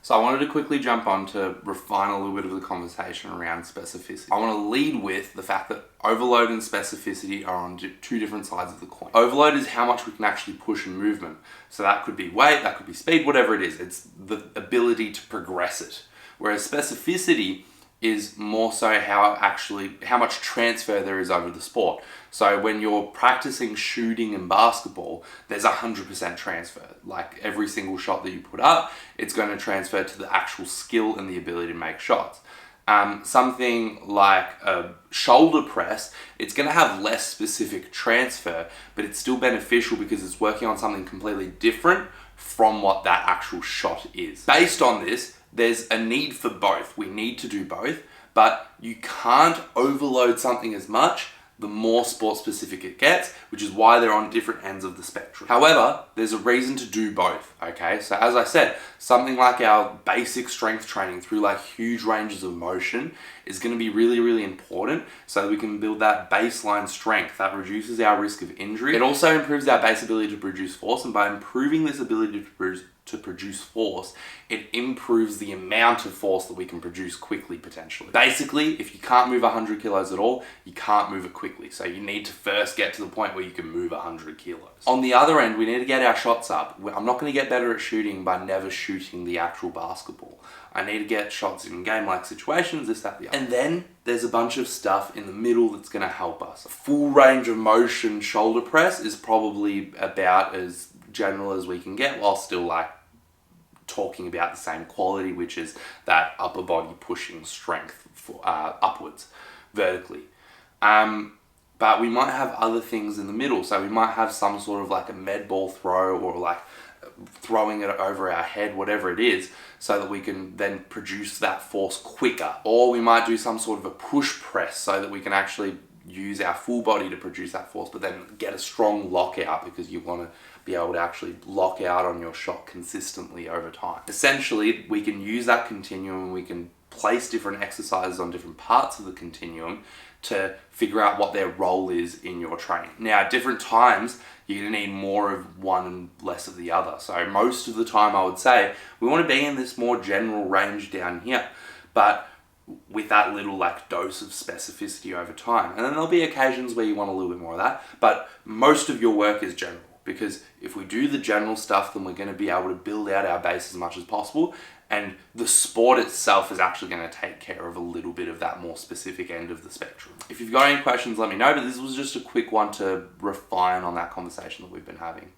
So I wanted to quickly jump on to refine a little bit of the conversation around specificity. I want to lead with the fact that overload and specificity are on two different sides of the coin. Overload is how much we can actually push in movement. So that could be weight, that could be speed, whatever it is. It's the ability to progress it. Whereas specificity is more so how much transfer there is over the sport. So when you're practicing shooting in basketball, there's 100% transfer. Like every single shot that you put up, it's going to transfer to the actual skill and the ability to make shots. Something like a shoulder press, it's going to have less specific transfer, but it's still beneficial because it's working on something completely different from what that actual shot is. Based on this, there's a need for both. We need to do both, but you can't overload something as much the more sport specific it gets, which is why they're on different ends of the spectrum. However, there's a reason to do both, okay? So as I said, something like our basic strength training through like huge ranges of motion is gonna be really, really important so that we can build that baseline strength that reduces our risk of injury. It also improves our base ability to produce force, and by improving this ability to produce force, it improves the amount of force that we can produce quickly, potentially. Basically, if you can't move 100 kilos at all, you can't move it quickly. So you need to first get to the point where you can move 100 kilos. On the other end, we need to get our shots up. I'm not gonna get better at shooting by never shooting the actual basketball. I need to get shots in game-like situations, this, that, the other. And then there's a bunch of stuff in the middle that's gonna help us. A full range of motion shoulder press is probably about as general as we can get while still like talking about the same quality, which is that upper body pushing strength for, upwards, vertically. But we might have other things in the middle. So we might have some sort of like a med ball throw or like throwing it over our head, whatever it is, so that we can then produce that force quicker. Or we might do some sort of a push press so that we can actually use our full body to produce that force, but then get a strong lockout because you want to be able to actually lock out on your shot consistently over time. Essentially, we can use that continuum, we can place different exercises on different parts of the continuum to figure out what their role is in your training. Now, at different times, you're gonna need more of one and less of the other. So most of the time, I would say, we wanna be in this more general range down here, but with that little like dose of specificity over time. And then there'll be occasions where you want a little bit more of that, but most of your work is general, because if we do the general stuff, then we're going to be able to build out our base as much as possible, and the sport itself is actually going to take care of a little bit of that more specific end of the spectrum. If you've got any questions, let me know, but this was just a quick one to refine on that conversation that we've been having.